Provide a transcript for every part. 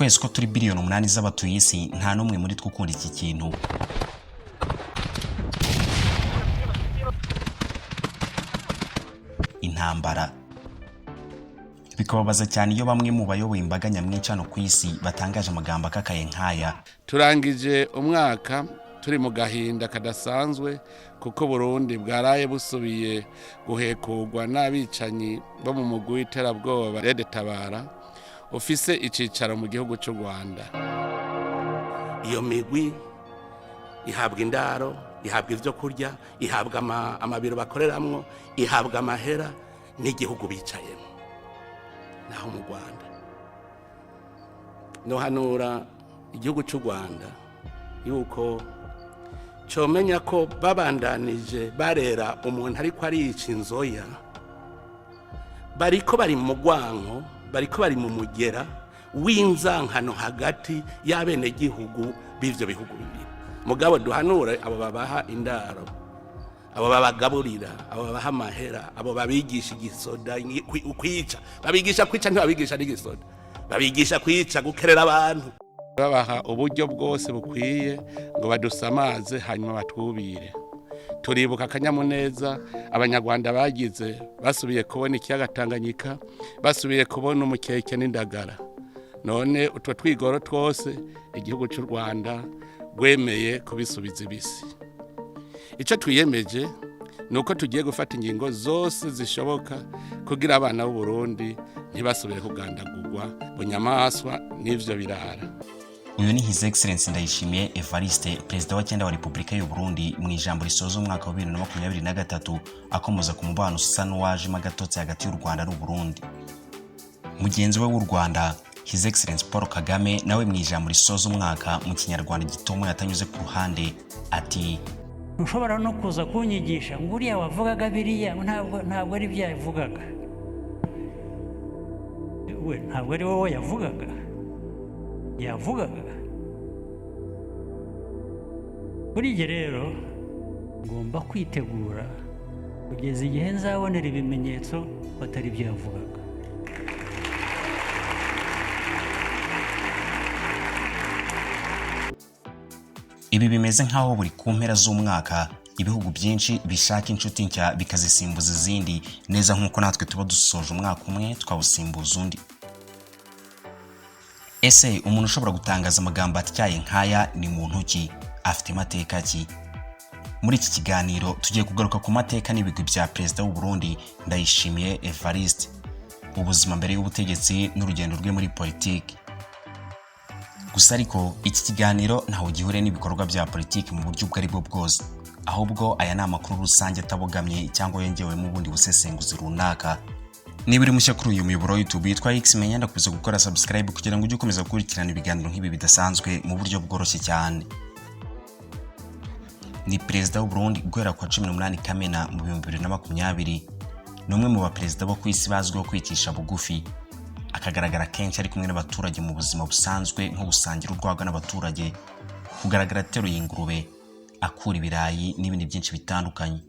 twese ko turi biliyoni 8 z'abatuye isi nta numwe muri twe ukunda iki kintu. Intambara bikababaza cyane iyo bamwe mu bayoboye imbaga nyamwinshi hano ku isi batangaje amagambo akakaye nkaya. Turangije umwaka turi mu gahinda kadasanzwe kuko Burundi bwaraye busubiye guhekurwa n'abicanyi bo mu mugwi w'iterabwoba Republica ufise icicaro mu gihugu cy'u Rwanda. Iyo migwi ihabwa indaro, ihabwa ivyo kurya, ihabwa amabiro bakoreramwo, ihabwa amahera n'igihugu bicayemo naho mu Rwanda. No hanura igihugu cy'u Rwanda yuko comenya ko babandanije barera umuntu ariko arica inzoya, bariko bari mu gwanko, bariko bari mu mugera w'inzankano hagati y'abene gihugu b'ivyo bihugu bibiri. Mugabo duhanure abo babaha indaro, abo babagaburira, abo babaha amahera, abo babigisha igisoda kwica, babigisha kwica ntibabigisha n'igisoda, babigisha kwica gukerera abantu, babaha uburyo bwose bukwiye ngo badusamaze hanyuma batwubire. Turibuka akanyamuneza abanyarwanda bagize basubiye kubona ikiyaga Tanganyika, basubiye kubona umukeke n'indagara. None utwo twigoro twose igihugu cy'u Rwanda gwemeye kubisubiza ibisi. Ico twiyemeje nuko tugiye gufata ingingo zose zishoboka kugira abana b'u Burundi ntibasubire kugandagurwa bunyamaswa n'ivyo birara. Uyu ni His Excellency Ndayishimiye Evariste, perezida wa 9 wa Republica y'u Burundi, mu ijambo risoza umwaka wa 2023 akomoza ku mubano usa n'uwaje magatotsi hagati y'u Rwanda n'u Burundi. Mugenzi we w'u Rwanda His Excellency Paul Kagame nawe mu ijambo risoza umwaka mu kinyarwanda gitomo yatanyuze ku ruhande ati: "Ushobora no kuza kunyigisha nguriya wavugaga biriya ntabwo ari byavugaga." We ntabwo ari wowe yavugaga kuri nge rero ngomba kwitegura kugeza igihe nzabonera ibimenyetso batari byavugaga. Ibi bimeze nkaho buri ku mpera z'umwaka ibihugu byinshi bishaka inshuti nshya bikazisimbuza izindi, neza nkuko natwe tuba dusoje umwaka umwe twawusimbuza undi. Ese umuntu ushobora gutangaza amagambo atyaye nkaya ni muntu ki? Afite amateka ki? Muri iki kiganiro tugiye kugaruka ku mateka n'ibigwi bya perezida w'u Burundi Ndayishimiye Evariste, ubuzima mbere y'ubutegetsi n'urugendo rwe muri politique. Gusa ariko iki kiganiro ntaho gihure n'ibikorwa bya politique mu buryo bwari bwo bwose, ahubwo aya ni amakuru rusange atabogamye cyangwa yongewemo ubundi busesenguzi runaka. Niba uri mushya kuri uyu muyoboro wa YouTube yitwa Xmenya, ndakubuza gukora subscribe kugira ngo ujye ukomeza gukurikirana ibiganiro nk'ibi bidasanzwe mu buryo bworoshye cyane. Ni perezida w'u Burundi guhera kwa 18 Kamena mu 2020, n'umwe mu baperezida bo ku isi bazwiho kwicisha bugufi, akagaragara kenshi ari kumwe n'abaturage mu buzima busanzwe nko gusangira urwagwa n'abaturage, kugaragara ateruye ingurube, akura ibirayi n'ibindi byinshi bitandukanye.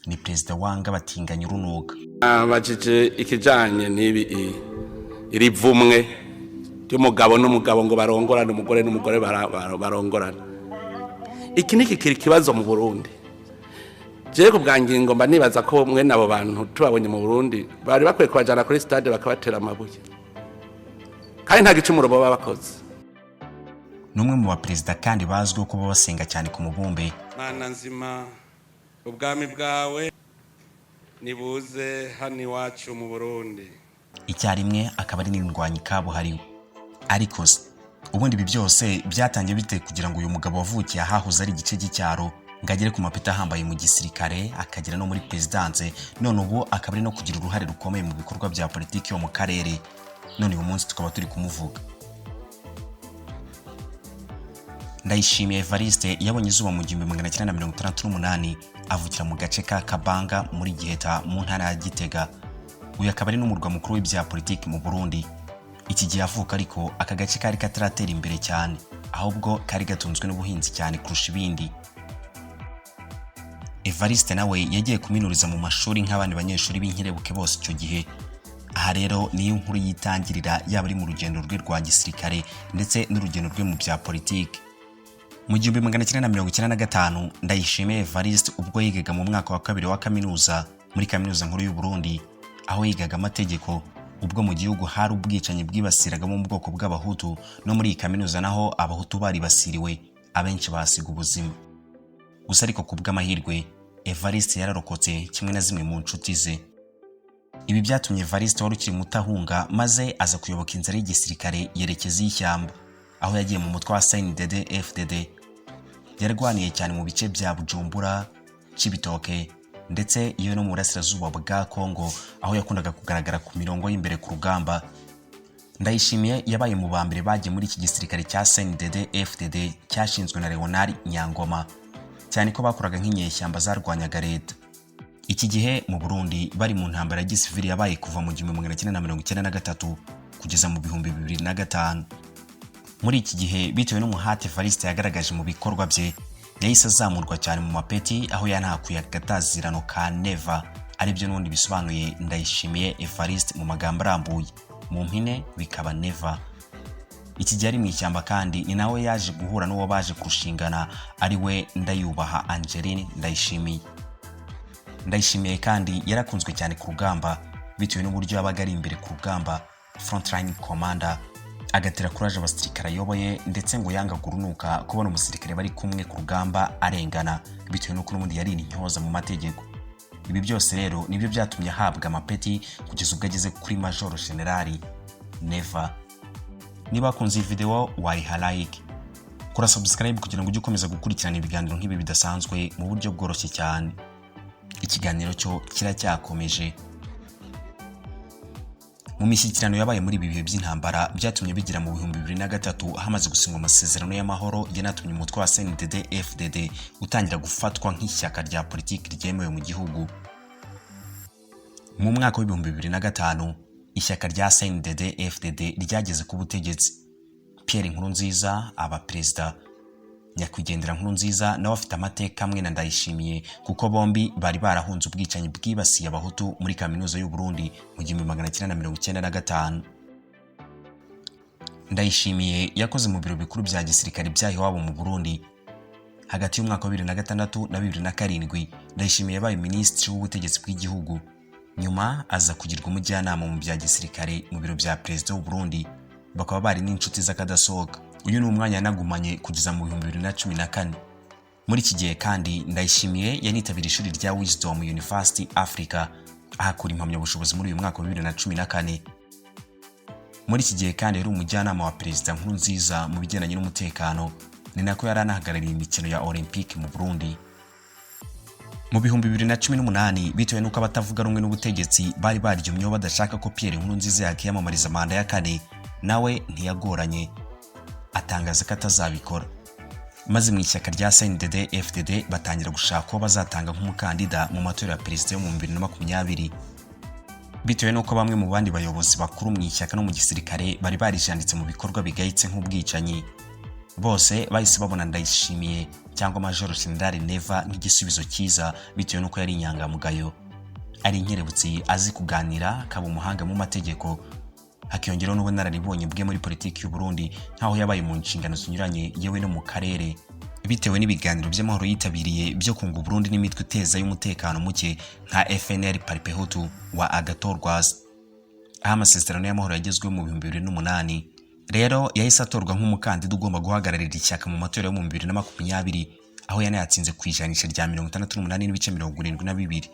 Ni perezida wanga batinganya urunuka. Abajije ikijanye n'ibi iri vumwe ry'umugabo n'umugabo ngo barongorane, umugore n'umugore barongorane. Iki niki kiri kibazo mu Burundi. Je kubwangingo mba nibaza ko mwe nabo bantu tubabonye mu Burundi bari bakwiye kubajana kuri stade bakabatera amabuye, kandi nta gicumuro baba bakoze. Numwe mu baperezida kandi bazwiho kuba basenga cyane ku mubumbe. Mana nzima, ubwami bwawe nibuze hani wacu mu Burundi. Icyarimwe akaba ari n'indwanyi kabuhariwe. Ariko ubundi ibi byose byatangiye bite kugira ngo uyu mugabo wavukiye ahahoze ari igice cy'icyaro ngagere ku mapeta ahambaye mu gisirikare akagera no muri presidence, none ubu akaba ari no kugira uruhare rukomeye mu bikorwa bya politiki yo mu karere, none uyu munsi tukaba turi kumuvuga. Ndayishimiye Evariste yabonye izuba mu 1968, avukira mu gace ka Kabanga muri Giheta mu ntara ya Gitega. Uyu akaba ari n'umurwa mukuru w'ibya politiki mu Burundi. Iki gihe avuka ariko aka gace kari kataratera imbere cyane, ahubwo kari gatunzwe n'ubuhinzi cyane kurusha ibindi. Evariste nawe yagiye kuminuriza mu mashuri nk'abandi banyeshuri b'inkerebuke bose icyo gihe, Aha rero niyo nkuru yitangirira yaba ari mu rugendo rwe rwa gisirikare ndetse n'urugendo rwe mu bya politique. Mu 1995 Ndayishimiye Evariste ubwo yigaga mu mwaka wa kabiri wa kaminuza muri kaminuza nkuru y'u Burundi, aho yigaga amategeko, ubwo mu gihugu hari ubwicanyi bwibasiraga mu bwoko bw'abahutu, no muri kaminuza naho abahutu bari basiriwe, abenshi basiga ubuzima. Gusa ariko kubw'amahirwe Evariste yararokotse kimwe na zimwe mu nshuti ze. Ibi byatumye Evariste wari ukiri mutahunga maze aza kuyoboka inzira y'igisirikare yerekeza y'ishyamba, aho yagiye mu mutwe wa CNDD-FDD. Yarwaniye cyane mu bice bya Bujumbura, Cibitoke ndetse iyo no mu burasirazuba bwa Kongo, aho yakundaga kugaragara ku mirongo y'imbere ku rugamba. Ndayishimiye yabaye mu bambere bagiye muri iki gisirikare cya CNDD-FDD cyashinzwe na Leonard Nyangoma, cyane ko bakoraga nk'inyeshyamba zarwanyaga leta. Iki gihe mu Burundi bari mu ntambara ya gisivili yabaye kuva mu 1993 kugeza mu 2005. Muri iki gihe bitewe n'umuhate Evariste yagaragaje mu bikorwa bye, yahise azamurwa cyane mu mapeti, aho yanahakuye agatazirano ka Neva, aribyo n'ubundi bisobanuye Ndayishimiye Evariste mu magambo arambuye, mu mpine bikaba Neva. Iki gihe ari mu ishyamba kandi ni nawe yaje guhura n'uwo baje kurushingana, ari we Ndayubaha Angeline Ndayishimiye. Ndayishimiye kandi yarakunzwe cyane ku rugamba bitewe n'uburyo yabaga ari imbere ku rugamba, frontline commander, agatera courage abasirikare ayoboye, ndetse ngo yanga gurunuka kubona umusirikare bari kumwe ku rugamba arengana, bitewe n'uko n'ubundi yari intyoza mu mategeko. Ibi byose rero nibyo byatumye ahabwa amapeti kugeza ubwo ageze kuri Major General Neva. Niba wakunze iyi video wayiha like, kora subscribe kugira ngo ujye ukomeza gukurikirana ibiganiro nk'ibi bidasanzwe mu buryo bworoshye cyane. Ikiganiro cyo kiracyakomeje. Mu mishyikirano yabaye muri ibi bihe by'intambara byatumye bigira mu 2003 hamaze gusinywa amasezerano y'amahoro yanatumye umutwe wa CNDD-FDD utangira gufatwa nk'ishyaka rya politique ryemewe mu gihugu. Mu mwaka wa 2005 ishyaka rya CNDD-FDD ryageze ku butegetsi. Pierre Nkurunziza aba perezida, nyakwigendera Nkurunziza nawe afite amateka amwe na Ndayishimiye, kuko bombi bari barahunze ubwicanyi bwibasiye abahutu muri kaminuza y'u Burundi mu 1995. Ndayishimiye yakoze mu biro bikuru bya gisirikare byaho iwabo mu Burundi. Hagati y'umwaka wa 2006 na 2007 Ndayishimiye yabaye minisitiri w'ubutegetsi bw'igihugu, nyuma aza kugirwa umujyanama mu bya gisirikare mu biro bya perezida w'u Burundi, bakaba bari n'inshuti z'akadasohoka. Uyu ni umwanya yanagumanye kugeza mu 2014. Muri iki gihe kandi Ndayishimiye yanitabira ishuri rya Wisdom University Africa, ahakura impamyabushobozi muri uyu mwaka wa 2014. Muri iki gihe kandi yari umujyanama wa perezida Nkurunziza mu bigendanye n'umutekano, ni nako yari anahagarariye imikino ya Olympique mu Burundi. Mu 2018 bitewe n'uko abatavuga rumwe n'ubutegetsi bari baryumyeho badashaka ko Pierre Nkurunziza yakiyamamariza manda ya kane, nawe ntiyagoranye atangaza ko atazabikora. Maze mu ishyaka rya CNDD-FDD batangira gushaka ko bazatanga nk'umukandida mu matora ya perezida yo mu 2020. Bitewe n'uko bamwe mu bandi bayobozi bakuru mu ishyaka no mu gisirikare bari barijanditse mu bikorwa bigayitse nk'ubwicanyi, bose bahise babona Ndayishimiye cyangwa Major General Neva nk'igisubizo cyiza, bitewe n'uko yari inyangamugayo, ari inkerebutsi, azi kuganira, akaba umuhanga mu mategeko, hakiyongeraho n'ubunararibonye bwe muri politiki y'u Burundi, nkaho yabaye mu nshingano zinyuranye yewe no mu karere. Bitewe n'ibiganiro by'amahoro yitabiriye byo kunga Burundi n'imitwe iteza y'umutekano muke nka FNL Paripehutu wa agatorwaza, aho amasezerano y'amahoro yagezweho mu 2008. Rero yahise atorwa nk'umukandida ugomba guhagararira ishyaka mu matora yo mu 2020, aho yanayatsinze ku ijanisha rya 68.72%,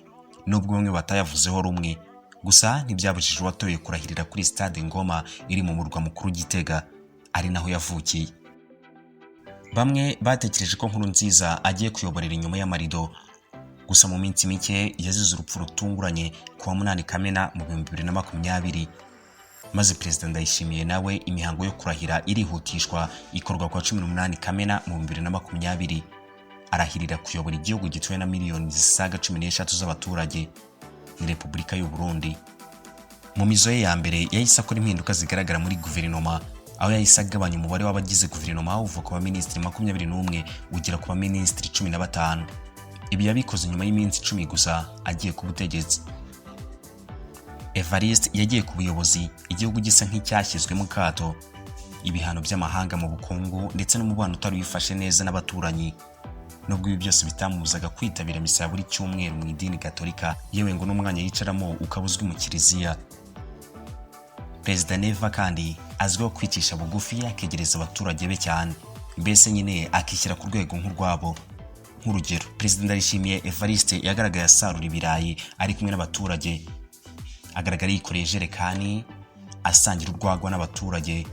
nubwo bamwe batayavuzeho rumwe. Gusa ntibyabujije uwatoye kurahirira kuri stade Ngoma iri mu murwa mukuru Gitega, ari naho yavukiye. Bamwe batekereje ko Nkurunziza agiye kuyoborera inyuma y'amarido, gusa mu minsi mike yazize urupfu rutunguranye ku wa 8 Kamena mu 2020. Maze perezida Ndayishimiye nawe imihango yo kurahira irihutishwa, ikorwa kwa 18 Kamena mu 2020. Arahirira kuyobora igihugu gituwe na miliyoni zisaga 13 z'abaturage, ni Republica y'u Burundi. Mu mizo ye ya mbere yahise akora impinduka zigaragara muri guverinoma, aho yahise agabanya umubare w'abagize guverinoma uva ku baminisitiri 21 ugera ku baminisitiri 15. Ibi yabikoze nyuma y'iminsi 10 gusa agiye ku butegetsi. Evariste yagiye ku buyobozi igihugu gisa nk'icyashyizwe mu kato, ibihano by'amahanga mu bukungu ndetse n'umubano utari wifashe neza n'abaturanyi. Nubwo ibi byose bitamubuzaga kwitabira misa ya buri cyumweru mu idini Gatolika, yewe ngo n'umwanya yicaramo ukabuzwi mu kiliziya. Perezida Neva kandi azwiho kwicisha bugufi akegereza abaturage be cyane, mbese nyine akishyira ku rwego nk'urwabo. Nk'urugero, Perezida Ndayishimiye Evariste yagaragaye asarura ibirayi ari kumwe n'abaturage, agaragara yikoreye ijerekani asangira urwagwa n'abaturage,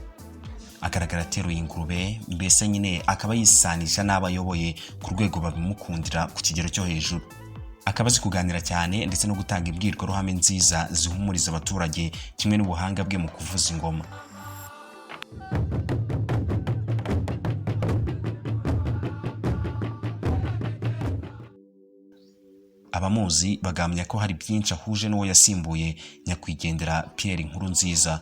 agaragara ateruye ingurube, mbese nyine akaba yisanisha n'abayoboye ku rwego babimukundira ku kigero cyo hejuru. Akaba azi kuganira cyane ndetse no gutanga imbwirwaruhame nziza zihumuriza abaturage, kimwe n'ubuhanga bwe mu kuvuza ingoma. Abamuzi bagamya ko hari byinshi ahuje n'uwo yasimbuye nyakwigendera Pierre Nkurunziza.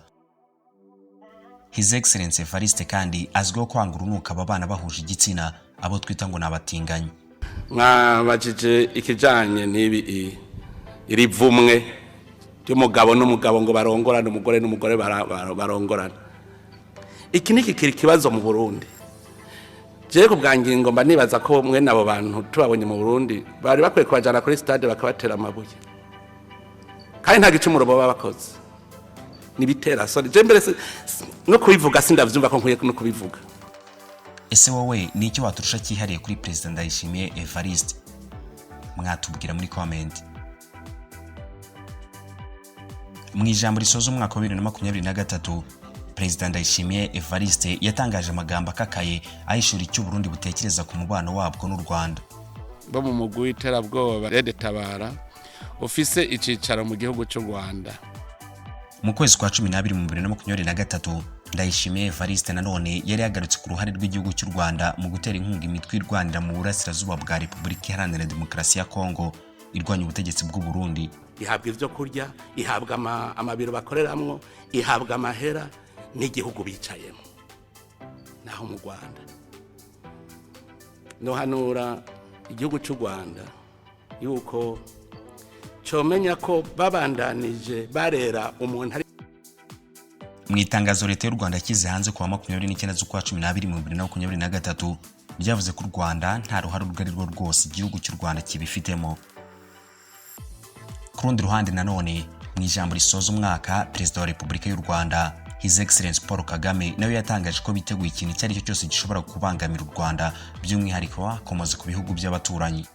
His Excellency Evariste kandi azwiho kwanga urunuka abana bahuje igitsina, abo twita ngo nabatinganyi. Mwabajije ikijanye n'ibi irivumwe ry'umugabo n'umugabo ngo barongorane, umugore n'umugore barongorana. Iki niki kiri kibazo mu Burundi. Je ku bwangingo mba nibaza ko mwe nabo bantu tubabonye mu Burundi bari bakwiye kubajana kuri stade bakabatera amabuye. Kandi nta gicumuro baba bakoze. Nibitera sorry. Je mbere no kubivuga sindavyumva ko nkwiye no kubivuga. Ese wowe ni icyo waturusha cyihariye kuri Perezida Ndayishimiye Evariste? Mwatubwira muri comment. Mu ijambo risoza umwaka wa 2023, Perezida Ndayishimiye Evariste yatangaje amagambo akakaye ayishura icyo Burundi butekereza ku mubano wabwo n'u Rwanda. Bo mu mugwi w'iterabwoba Tabara ufise icicaro mu gihugu cy'u Rwanda. Mu kwezi kwa 12 mu 2023, Ndayishimiye Evariste nanone yari yagarutse ku ruhare rw'igihugu cy'u Rwanda mu gutera inkunga imitwe irwanira mu burasirazuba bwa Republica Iharanira Demokarasi ya Kongo irwanya ubutegetsi bw'u Burundi. Ihabwa ivyo kurya, ihabwa amabiro bakoreramwo, ihabwa amahera n'igihugu bicayemo. Naho mu Rwanda no hanura igihugu cy'u Rwanda yuko comenya ko babandanije barera umuntu. Mu itangazo leta y'u Rwanda kize hanze ku wa 29 z'ukwa 12 mu 2023, ryavuze ko u Rwanda nta ruhare urwo ari rwo rwose igihugu cy'u Rwanda kibifitemo. Ku rundi ruhande nanone, mu ijambo risoza umwaka, Perezida wa Republica y'u Rwanda His Excellency Paul Kagame nawe yatangaje ko biteguye ikintu icyo ari cyo cyose gishobora kubangamira u Rwanda, by'umwihariko akomoze ku bihugu by'abaturanyi.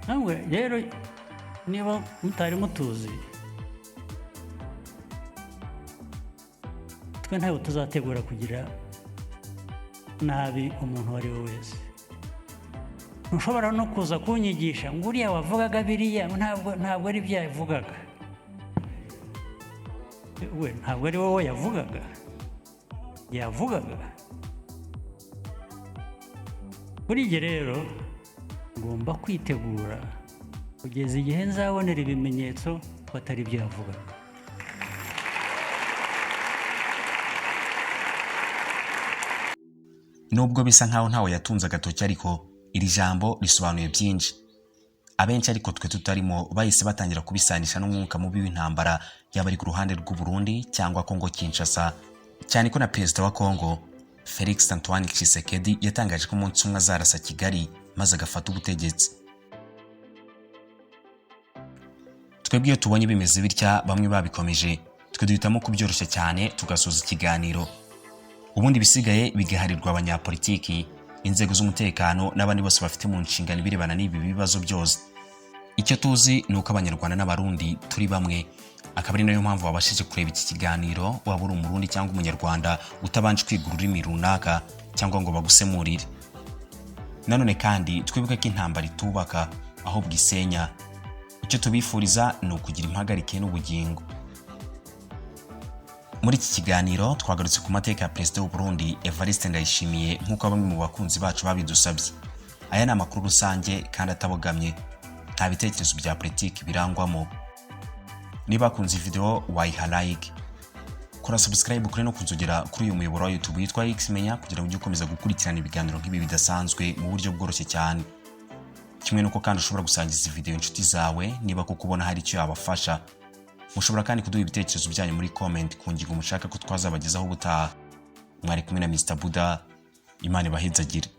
Nawe rero niba mutari mutuzi, twe ntawe tuzategura kugira nabi umuntu wari we wese. Ntushobora no kuza kunyigisha ngo uriya wavugaga biriya ntabwo ari bya yavugaga. We ntabwo ari wowe yavugaga. Kuri njye rero ngomba kwitegura kugeza igihe nzabonera ibimenyetso ko atari byo yavugaga. Nubwo bisa nkaho ntawe yatunze agatoki, ariko iri jambo risobanuye byinshi. Abenshi ariko twe tutarimo bahise batangira kubisanisha n'umwuka mubi w'intambara, yaba ari ku ruhande rw'u Burundi cyangwa Kongo Kinshasa, cyane ko na Perezida wa Kongo Felix Antoine Tshisekedi yatangaje ko umunsi umwe azarasa Kigali maze agafata ubutegetsi. Twebwe iyo tubonye bimeze bitya, bamwe babikomeje, twe duhitamo kubyoroshya cyane tugasoza ikiganiro. Ubundi bisigaye bigaharirwa abanyapolitiki, inzego z'umutekano n'abandi bose bafite mu nshingano birebana n'ibi bibazo byose. Icyo tuzi ni uko Abanyarwanda n'Abarundi turi bamwe, akaba ari nayo mpamvu wabashije kureba iki kiganiro waba uri Umurundi cyangwa Umunyarwanda utabanje kwiga ururimi runaka cyangwa ngo bagusemurire. Nanone kandi twibuke ko intambara itubaka ahubwo isenya. Icyo tubifuriza ni ukugira impagarike n'ubugingo. Muri iki kiganiro twagarutse ku mateka ya Perezida w'u Burundi Evariste Ndayishimiye nk'uko bamwe mu bakunzi bacu babidusabye. Aya ni amakuru rusange kandi atabogamye, nta bitekerezo bya politique birangwamo. Niba kunze video wayiha like, kora subscribe kuri no kunzogera kuri uyu muyoboro wa YouTube yitwa Xmenya kugira ngo ujye ukomeza gukurikirana ibiganiro nk'ibi bidasanzwe mu buryo bworoshye cyane. Kimwe nuko kandi ushobora gusangiza video inshuti zawe niba kuko ubona hari icyo yabafasha. mushobora kandi kuduha ibitekerezo byanyu muri comment ku ngingo mushaka ko twazabagezaho ubutaha. Mwari kumwe na Mr. Buda, Imana ibahezagire.